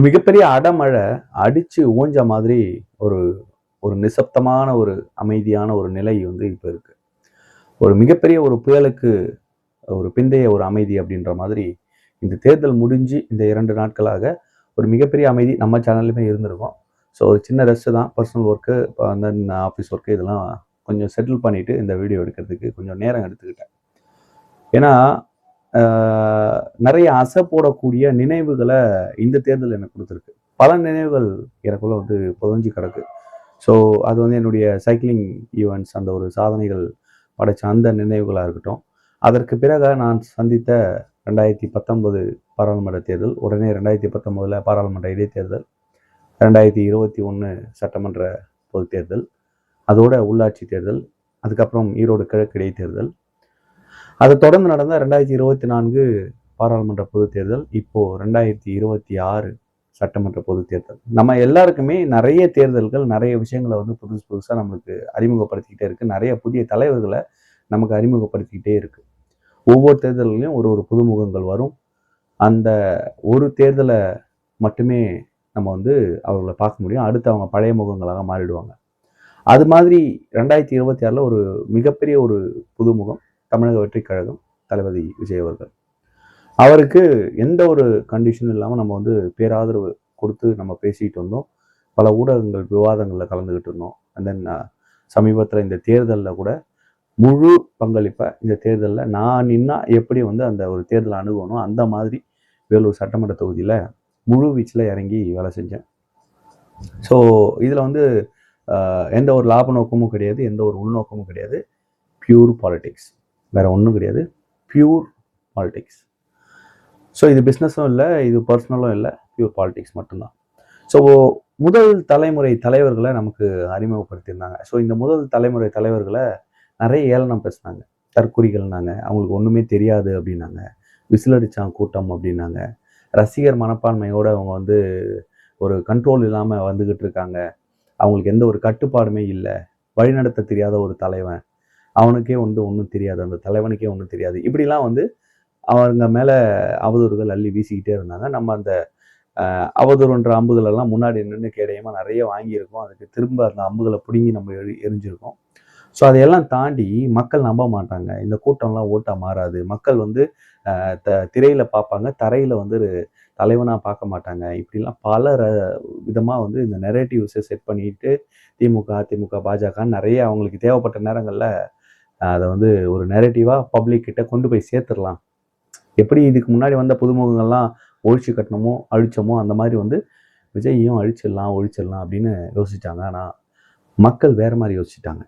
மிகப்பெரிய அடமழை அடிச்சு ஓஞ்ச மாதிரி ஒரு ஒரு நிசப்தமான ஒரு அமைதியான ஒரு நிலை வந்து இப்ப இருக்கு. ஒரு மிகப்பெரிய ஒரு புயலுக்கு ஒரு பிந்தைய ஒரு அமைதி அப்படின்ற மாதிரி இந்த தேர்தல் முடிஞ்சு இந்த 2 நாட்களாக ஒரு மிகப்பெரிய அமைதி நம்ம சேனல்லுமே இருந்திருக்கும். ஸோ ஒரு சின்ன ரெஸ்ட் தான். பர்சனல் ஒர்க்கு, தென் ஆஃபீஸ் ஒர்க்கு இதெல்லாம் கொஞ்சம் செட்டில் பண்ணிட்டு இந்த வீடியோ எடுக்கிறதுக்கு கொஞ்சம் நேரம் எடுத்துக்கிட்டேன். ஏன்னா, அ நெறைய அசை போடக்கூடிய நினைவுகள இந்த தேர்தல் எனக்கு குடுத்துருக்கு. பல நினைவுகள் எனக்குள்ள வந்து புதைஞ்சு கிடக்கு. ஸோ அது வந்து என்னுடைய சைக்கிளிங் ஈவென்ட்ஸ் அந்த ஒரு சாதனைகள் படைச்ச அந்த நினைவுகளா இருக்கட்டும். அதற்கு பிறகு நான் சந்தித்த 2019 பாராளுமன்ற தேர்தல், உடனே 2019ல பாராளுமன்ற இடைத்தேர்தல், 2021 சட்டமன்ற பொதுத் தேர்தல், அதோட உள்ளாட்சி தேர்தல், அதுக்கப்புறம் ஈரோடு கிழக்கு இடைத்தேர்தல், அதை தொடர்ந்து நடந்த 2024 பாராளுமன்ற பொதுத் தேர்தல், இப்போ 2026 சட்டமன்ற பொதுத் தேர்தல். நம்ம எல்லாருக்குமே நிறைய தேர்தல்கள் நிறைய விஷயங்களை வந்து புதுசு புதுசா நம்மளுக்கு அறிமுகப்படுத்திக்கிட்டே இருக்கு. நிறைய புதிய தலைவர்களை நமக்கு அறிமுகப்படுத்திக்கிட்டே இருக்கு. ஒவ்வொரு தேர்தல்லையும் ஒரு ஒரு புதுமுகங்கள் வரும். அந்த ஒரு தேர்தலை மட்டுமே நம்ம வந்து அவர்களை பார்க்க முடியும். அடுத்து அவங்க பழைய முகங்களாக மாறிடுவாங்க. அது மாதிரி 2026ல ஒரு மிகப்பெரிய ஒரு புதுமுகம் தமிழக வெற்றிக் கழகம் தளபதி விஜய் அவர்கள். அவருக்கு எந்த ஒரு கண்டிஷனும் இல்லாமல் நம்ம வந்து பேராதரவு கொடுத்து நம்ம பேசிட்டு வந்தோம். பல ஊடகங்கள் விவாதங்களில் கலந்துக்கிட்டு இருந்தோம். அண்ட் தென் சமீபத்தில் இந்த தேர்தலில் கூட முழு பங்களிப்பை இந்த தேர்தலில் நான் நின்னா எப்படி வந்து அந்த ஒரு தேர்தலை அணுகணும் அந்த மாதிரி வேலூர் சட்டமன்ற தொகுதியில் முழு வீச்சில் இறங்கி வேலை செஞ்சேன். ஸோ இதில் வந்து எந்த ஒரு லாப நோக்கமும் கிடையாது, எந்த ஒரு உள்நோக்கமும் கிடையாது. பியூர் பாலிடிக்ஸ், வேற ஒன்றும் கிடையாது. Pure politics. ஸோ இது பிஸ்னஸும் இல்லை, இது பர்சனலும் இல்லை, பியூர் பாலிடிக்ஸ் மட்டும்தான். ஸோ முதல் தலைமுறை தலைவர்களை நமக்கு அறிமுகப்படுத்தியிருந்தாங்க. ஸோ இந்த முதல் தலைமுறை தலைவர்களை நிறைய ஏளனம் பேசினாங்க. தற்குறிகள்னாங்க, அவங்களுக்கு ஒன்றுமே தெரியாது அப்படின்னாங்க, விசிலடிச்சான் கூட்டம் அப்படின்னாங்க, ரசிகர் மனப்பான்மையோடு அவங்க வந்து ஒரு கண்ட்ரோல் இல்லாமல் வந்துக்கிட்டு இருக்காங்க, அவங்களுக்கு எந்த ஒரு கட்டுப்பாடுமே இல்லை, வழிநடத்த தெரியாத ஒரு தலைவன், அவனுக்கே வந்து ஒன்றும் தெரியாது, அந்த தலைவனுக்கே ஒன்றும் தெரியாது, இப்படிலாம் வந்து அவங்க மேலே அவதூறுகள் அள்ளி வீசிக்கிட்டே இருந்தாங்க. நம்ம அந்த அவதூறுன்ற அம்புகள் எல்லாம் முன்னாடி நின்று கேடயமாக நிறைய வாங்கியிருக்கோம். அதுக்கு திரும்ப அந்த அம்புகளை பிடுங்கி நம்ம எரிஞ்சிருக்கோம். ஸோ அதையெல்லாம் தாண்டி மக்கள் நம்ப மாட்டாங்க. இந்த கூட்டம்லாம் ஓட்டாக மாறாது. மக்கள் வந்து திரையில் பார்ப்பாங்க, தரையில் வந்து தலைவனாக பார்க்க மாட்டாங்க. இப்படிலாம் பல விதமாக வந்து இந்த நெரேட்டிவ்ஸை செட் பண்ணிட்டு திமுக, அதிமுக, பாஜகன்னு நிறைய அவங்களுக்கு தேவைப்பட்ட நேரங்களில் அதை வந்து ஒரு நெரேட்டிவாக பப்ளிக் கிட்ட கொண்டு போய் சேர்த்துடலாம். எப்படி இதுக்கு முன்னாடி வந்த புதுமுகங்கள்லாம் ஒழிச்சு கட்டணுமோ அழிச்சோமோ அந்த மாதிரி வந்து விஜயையும் அழிச்சிடலாம் ஒழிச்சிடலாம் அப்படின்னு யோசிச்சாங்க. ஆனால் மக்கள் வேற மாதிரி யோசிச்சுட்டாங்க.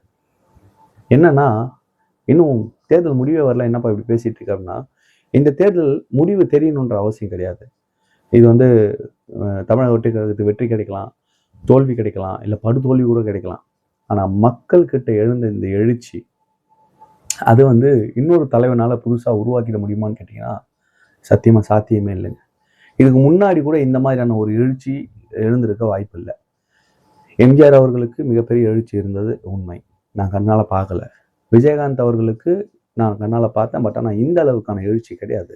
என்னன்னா, இன்னும் தேர்தல் முடிவே வரல, என்னப்பா இப்படி பேசிட்டு இருக்க அப்படின்னா, இந்த தேர்தல் முடிவு தெரியணுன்ற அவசியம் கிடையாது. இது வந்து தமிழக வெற்றி கழகத்துக்கு வெற்றி கிடைக்கலாம், தோல்வி கிடைக்கலாம், இல்லை படுதோல்வி கூட கிடைக்கலாம். ஆனால் மக்கள் கிட்ட எழுந்த இந்த எழுச்சி அது வந்து இன்னொரு தலைவனால புதுசாக உருவாக்கிட முடியுமான்னு கேட்டிங்கன்னா சத்தியமாக சாத்தியமே இல்லைங்க. இதுக்கு முன்னாடி கூட இந்த மாதிரியான ஒரு எழுச்சி எழுந்திருக்க வாய்ப்பு இல்லை. எம்ஜிஆர் அவர்களுக்கு மிகப்பெரிய எழுச்சி இருந்தது உண்மை, நான் கண்ணால் பார்க்கல. விஜயகாந்த் அவர்களுக்கு நான் கண்ணால் பார்த்தேன், பட் ஆனால் இந்த அளவுக்கான எழுச்சி கிடையாது.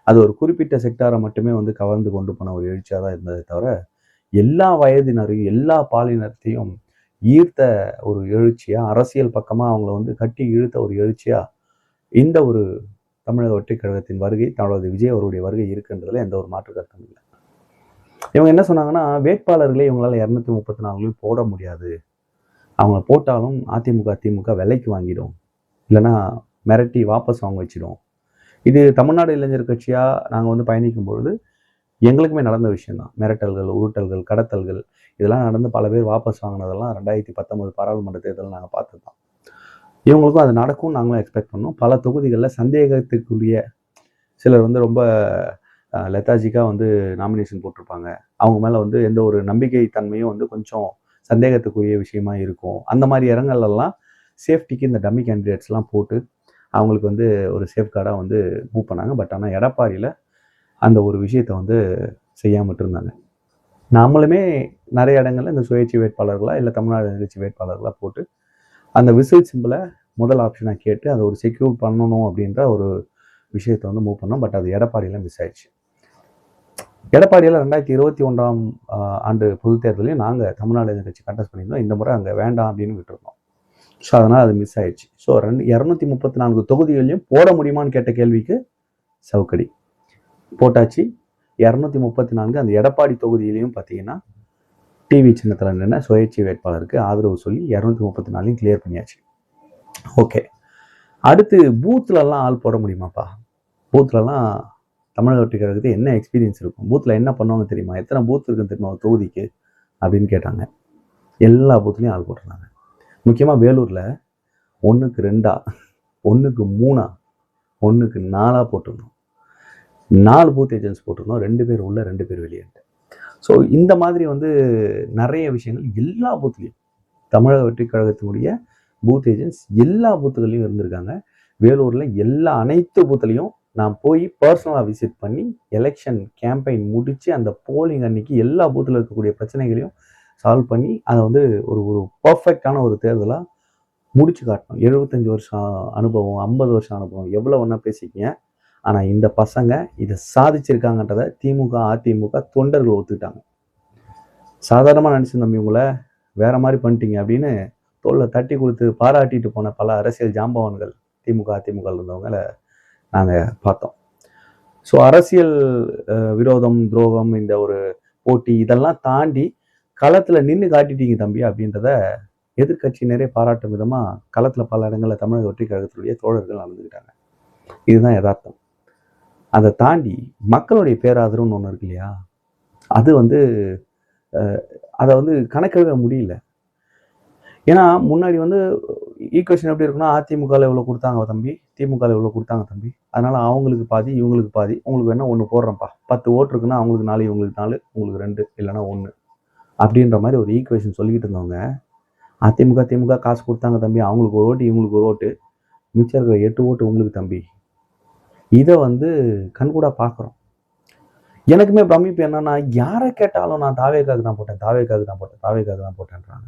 அது ஒரு குறிப்பிட்ட செக்டாரை மட்டுமே வந்து கவர்ந்து கொண்டு போன ஒரு எழுச்சியாக தான் இருந்ததை தவிர எல்லா வயதினரையும் எல்லா பாலினத்தையும் ஈர்த்த ஒரு எழுச்சியா, அரசியல் பக்கமாக அவங்கள வந்து கட்டி இழுத்த ஒரு எழுச்சியா இந்த ஒரு தமிழக வெற்றிக் கழகத்தின் வருகை, தளபதி விஜய் அவருடைய வருகை இருக்குன்றதுல எந்த ஒரு மாற்று கருத்தும் இல்லை. இவங்க என்ன சொன்னாங்கன்னா, வேட்பாளர்களே இவங்களால 234 போட முடியாது, அவங்க போட்டாலும் அதிமுக திமுக விலைக்கு வாங்கிடும், இல்லைன்னா மிரட்டி வாபஸ் வாங்க வச்சிடும். இது தமிழ்நாடு இளைஞர் கட்சியாக நாங்கள் வந்து பயணிக்கும் பொழுது எங்களுக்குமே நடந்த விஷயம்தான். மிரட்டல்கள், உருட்டல்கள், கடத்தல்கள் இதெல்லாம் நடந்து பல பேர் வாபஸ் வாங்கினதெல்லாம் 2019 பாராளுமன்ற தேர்தல் நாங்கள் பார்த்தது தான். இவங்களுக்கும் அது நடக்கும் நாங்களும் எக்ஸ்பெக்ட் பண்ணோம். பல தொகுதிகளில் சந்தேகத்துக்குரிய சிலர் வந்து ரொம்ப லெத்தாஜிக்காக வந்து நாமினேஷன் போட்டிருப்பாங்க. அவங்க மேலே வந்து எந்த ஒரு நம்பிக்கை தன்மையும் வந்து கொஞ்சம் சந்தேகத்துக்குரிய விஷயமா இருக்கும். அந்த மாதிரி இடங்கள்லாம் சேஃப்டிக்கு இந்த டம்மி கேண்டிடேட்ஸ்லாம் போட்டு அவங்களுக்கு வந்து ஒரு சேஃப்கார்டாக வந்து மூவ் பண்ணாங்க. பட் ஆனால் எடப்பாடியில் அந்த ஒரு விஷயத்தை வந்து செய்யாமல் இருந்தாங்க. நாமளுமே நிறைய இடங்கள்ல இந்த சுயேட்சை வேட்பாளர்களாக இல்லை தமிழ்நாடு எதிர்கட்சி வேட்பாளர்களாக போட்டு அந்த விசில் சிம்பிளை முதல் ஆப்ஷனாக கேட்டு அதை ஒரு செக்யூர் பண்ணணும் அப்படின்ற ஒரு விஷயத்தை வந்து மூவ் பண்ணோம். பட் அது எடப்பாடியில் மிஸ் ஆயிடுச்சு. எடப்பாடியில் 2021 ஆண்டு பொதுத் தேர்தலையும் நாங்கள் தமிழ்நாடு எதிர்கட்சி கண்டஸ்ட் பண்ணியிருந்தோம். இந்த முறை அங்கே வேண்டாம் அப்படின்னு விட்டுருந்தோம். ஸோ அதனால் அது மிஸ் ஆயிடுச்சு. ஸோ 234 தொகுதிகளையும் போட முடியுமான்னு கேட்ட கேள்விக்கு சவுக்கடி போட்டாச்சு. 234 அந்த எடப்பாடி தொகுதியிலையும் பார்த்தீங்கன்னா டிவி சின்னத்தில் நின்று சுயேட்சை வேட்பாளருக்கு ஆதரவு சொல்லி 234 கிளியர் பண்ணியாச்சு. ஓகே, அடுத்து பூத்துலலாம் ஆள் போட முடியுமாப்பா? பூத்துலலாம் தமிழக வெற்றி கழகத்துக்கு என்ன எக்ஸ்பீரியன்ஸ் இருக்கும், பூத்தில் என்ன பண்ணுவாங்க தெரியுமா, எத்தனை பூத் இருக்குன்னு தெரியுமா தொகுதிக்கு அப்படின்னு கேட்டாங்க. எல்லா பூத்துலையும் ஆள் போட்டிருந்தாங்க. முக்கியமாக வேலூரில் 1க்கு 2, 1க்கு 3, 1க்கு 4 போட்டிருந்தோம். 4 பூத் ஏஜென்ட்ஸ் போட்டிருந்தோம். 2 பேர் உள்ள, 2 பேர் வெளியே. ஸோ இந்த மாதிரி நிறைய விஷயங்கள் எல்லா பூத்துலையும் தமிழக வெற்றி கழகத்தினுடைய பூத் ஏஜென்ட்ஸ் எல்லா பூத்துகளையும் இருந்திருக்காங்க. வேலூரில் அனைத்து பூத்துலையும் நான் போய் பர்சனலாக விசிட் பண்ணி எலெக்ஷன் கேம்பெயின் முடித்து அந்த போலிங் அன்னைக்கு எல்லா பூத்தில் இருக்கக்கூடிய பிரச்சனைகளையும் சால்வ் பண்ணி அதை ஒரு ஒரு பர்ஃபெக்டான ஒரு தேர்தலாக முடிச்சு காட்டணும். 75 வருஷம் அனுபவம், 50 வருஷம் அனுபவம், எவ்வளோ ஒன்றா பேசிக்கிங்க. ஆனால் இந்த பசங்க இதை சாதிச்சிருக்காங்கன்றதை திமுக அதிமுக தொண்டர்கள் ஒத்துக்கிட்டாங்க. சாதாரணமாக நினச்சிருந்தோம் இவங்களை வேற மாதிரி பண்ணிட்டீங்க அப்படின்னு தோளில் தட்டி கொடுத்து பாராட்டிட்டு போன பல அரசியல் ஜாம்பவான்கள் திமுக அதிமுக இருந்தவங்களை நாங்கள் பார்த்தோம். ஸோ அரசியல் விரோதம், துரோகம், இந்த ஒரு போட்டி இதெல்லாம் தாண்டி களத்தில் நின்று காட்டிட்டீங்க தம்பி அப்படின்றத எதிர்கட்சியினரே பாராட்டும் விதமாக களத்தில் பல இடங்களில் தமிழக வெற்றி கழகத்தினுடைய தோழர்கள் நடந்துக்கிட்டாங்க. இதுதான் யதார்த்தம். அதை தாண்டி மக்களுடைய பேராதரவுன்னு ஒன்று இருக்கு இல்லையா, அது அதை கணக்கெடுக்க முடியல. ஏன்னா முன்னாடி ஈக்குவேஷன் எப்படி இருக்குன்னா, அதிமுகவில் இவ்வளோ கொடுத்தாங்க தம்பி, திமுகவில் இவ்வளோ கொடுத்தாங்க தம்பி, அதனால அவங்களுக்கு பாதி இவங்களுக்கு பாதி, உங்களுக்கு வேணா 1 போடுறேன்ப்பா, 10 ஓட்டு இருக்குன்னா அவங்களுக்கு 4, இவங்களுக்கு 4, உங்களுக்கு 2 இல்லைன்னா 1 அப்படின்ற மாதிரி ஒரு ஈக்குவேஷன் சொல்லிக்கிட்டு இருந்தவங்க, அதிமுக திமுக காசு கொடுத்தாங்க தம்பி, அவங்களுக்கு 1 ஓட்டு இவங்களுக்கு 1 ஓட்டு, மிச்சம் இருக்கிற 8 ஓட்டு உங்களுக்கு தம்பி. இதை கண்கூடா பார்க்குறோம். எனக்குமே பிரமிப்பு என்னன்னா, யாரை கேட்டாலும் நான் தாவேக்காக தான் போட்டேன், தாவேக்காக தான் போட்டேன், தாவேக்காக தான் போட்டேன்றாங்க.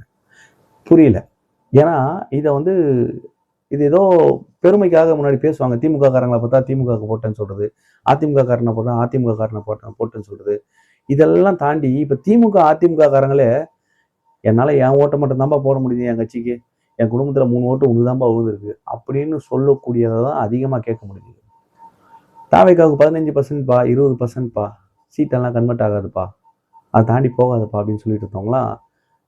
புரியல. ஏன்னா இதை இது ஏதோ பெருமைக்காக முன்னாடி பேசுவாங்க. திமுக காரங்களை பார்த்தா திமுக போட்டேன்னு சொல்றது, அதிமுக காரனை போட்டேன் அதிமுக காரனை போட்டேன்னு சொல்றது. இதெல்லாம் தாண்டி இப்ப திமுக அதிமுக காரங்களே என்னால என் ஓட்டை மட்டும் தான்ப்பா போட முடியுது, என் கட்சிக்கு என் குடும்பத்துல 3 ஓட்டு உனக்கு தான்ப்பா விழுந்திருக்கு அப்படின்னு சொல்லக்கூடியதை தான் அதிகமா கேட்க முடியுது. தாவேக்காவுக்கு 15%பா, 20%பா, சீட்டெல்லாம் கன்வெர்ட் ஆகாதுப்பா, அதை தாண்டி போகாதுப்பா அப்படின்னு சொல்லிட்டு இருந்தவங்களாம்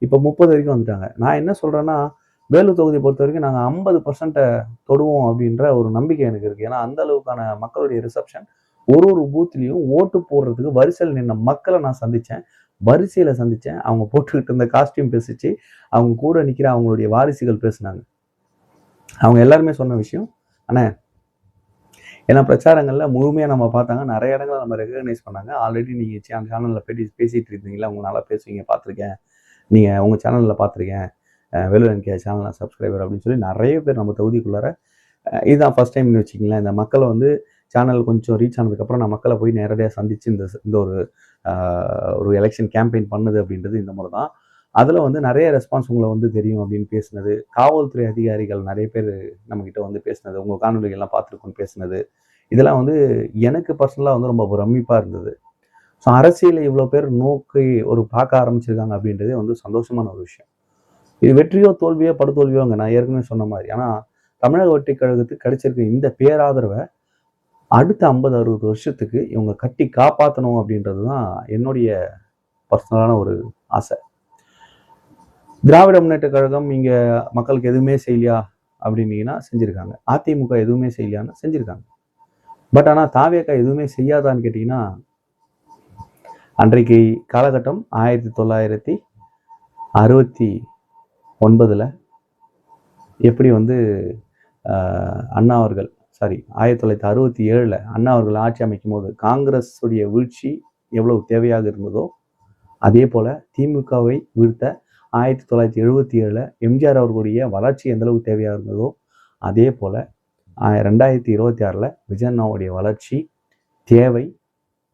இப்போ 30 வரைக்கும் வந்துட்டாங்க. நான் என்ன சொல்றேன்னா, வேலூர் தொகுதியை பொறுத்த வரைக்கும் நாங்கள் 50% தொடுவோம் அப்படின்ற ஒரு நம்பிக்கை எனக்கு இருக்கு. ஏன்னா அந்த அளவுக்கான மக்களுடைய ரிசப்ஷன், ஒரு பூத்லையும் ஓட்டு போடுறதுக்கு வரிசையில் நின்ன மக்களை நான் சந்திச்சேன், வரிசையில சந்திச்சேன். அவங்க போட்டுக்கிட்டு இருந்த காஸ்டியூம் பேசிச்சு, அவங்க கூட நிற்கிற அவங்களுடைய வாரிசுகள் பேசினாங்க. அவங்க எல்லாருமே சொன்ன விஷயம், அண்ணா ஏன்னா பிரச்சாரங்கள்ல முழுமையாக நம்ம பார்த்தாங்க, நிறைய இடங்களை நம்ம ரெகக்னைஸ் பண்ணாங்க. ஆல்ரெடி நீங்கள் சேனலில் பேசிட்டு இருந்தீங்களா, அவங்க நல்லா பேசுவீங்க, பார்த்துருக்கேன், நீங்கள் உங்கள் சேனலில் பார்த்துருக்கேன், வேலூர் என்கே சேனல் சப்ஸ்கிரைபர் அப்படின்னு சொல்லி நிறைய பேர் நம்ம தொகுதிக்குள்ளார இதுதான் ஃபர்ஸ்ட் டைம்னு வச்சுக்கிங்களேன். இந்த மக்களை சேனல் கொஞ்சம் ரீச் ஆனதுக்கப்புறம் நான் மக்களை போய் நேரடியாக சந்தித்து இந்த ஒரு எலெக்ஷன் கேம்பெயின் பண்ணுது அப்படின்றது இந்த முறை தான். அதில் நிறைய ரெஸ்பான்ஸ் உங்களை தெரியும் அப்படின்னு பேசுனது, காவல்துறை அதிகாரிகள் நிறைய பேர் நம்மக்கிட்ட பேசுனது, உங்கள் காணொலிகள்லாம் பார்த்துருக்கோன்னு பேசுனது, இதெல்லாம் எனக்கு பர்சனலாக ரொம்ப பிரமிப்பாக இருந்தது. ஸோ அரசியலை இவ்வளோ பேர் நோக்கி பார்க்க ஆரம்பிச்சிருக்காங்க அப்படின்றதே சந்தோஷமான ஒரு விஷயம். இது வெற்றியோ தோல்வியோ படுதோல்வியோங்க, நான் ஏற்கனவே சொன்ன மாதிரி. ஆனால் தமிழக வெற்றி கழகத்துக்கு கிடைச்சிருக்க இந்த பேராதரவை அடுத்த 50-60 வருஷத்துக்கு இவங்க கட்டி காப்பாற்றணும் அப்படின்றது தான் என்னுடைய பர்சனலான ஒரு ஆசை. திராவிட முன்னேற்ற கழகம் இங்கே மக்களுக்கு எதுவுமே செய்யலையா அப்படின்னீங்கன்னா செஞ்சுருக்காங்க. அதிமுக எதுவுமே செய்யலையான்னு செஞ்சுருக்காங்க. பட் ஆனால் தாவேக்கா எதுவுமே செய்யாதான்னு கேட்டிங்கன்னா, அன்றைக்கு காலகட்டம் 1969 எப்படி அண்ணா அவர்கள் 1967 அண்ணா அவர்கள் ஆட்சி அமைக்கும் போது காங்கிரஸ் உடைய வீழ்ச்சி எவ்வளவு தேவையாக இருந்ததோ, அதே போல திமுகவை வீழ்த்த 1977 எம்ஜிஆர் அவர்களுடைய வளர்ச்சி எந்த அளவுக்கு தேவையாக இருந்ததோ, அதே போல 2026 விஜயண்ணாவுடைய வளர்ச்சி தேவை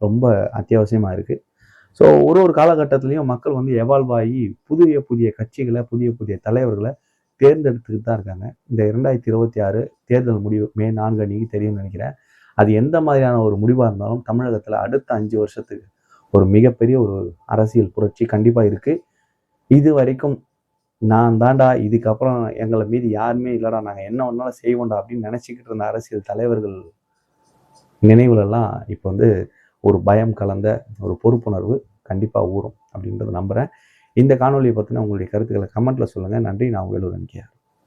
ரொம்ப அத்தியாவசியமா இருக்கு. ஸோ ஒரு காலகட்டத்திலையும் மக்கள் எவால்வ் ஆகி புதிய கட்சிகளை, புதிய தலைவர்களை தேர்ந்தெடுத்துக்கிட்டு தான் இருக்காங்க. இந்த 2026 தேர்தல் முடிவு மே 4 அன்னைக்கு தெரியும்னு நினைக்கிறேன். அது எந்த மாதிரியான ஒரு முடிவாக இருந்தாலும் தமிழகத்தில் அடுத்த 5 வருஷத்துக்கு ஒரு மிகப்பெரிய ஒரு அரசியல் புரட்சி கண்டிப்பாக இருக்குது. இது வரைக்கும் நான் தாண்டா, இதுக்கப்புறம் எங்களை மீறி யாருமே இல்லைடா, நாங்கள் என்ன ஒன்றாலும் செய்வோண்டா அப்படின்னு நினச்சிக்கிட்டு இருந்த அரசியல் தலைவர்கள் நினைவுலலாம் இப்போ வந்து ஒரு பயம் கலந்த ஒரு பொறுப்புணர்வு கண்டிப்பாக ஊறும் அப்படின்றத நம்புகிறேன். இந்த காணொலியை பற்றின உங்களுடைய கருத்துக்களை கமெண்ட்டில் சொல்லுங்கள். நன்றி. நான் வேலூர் என்கேஆர்.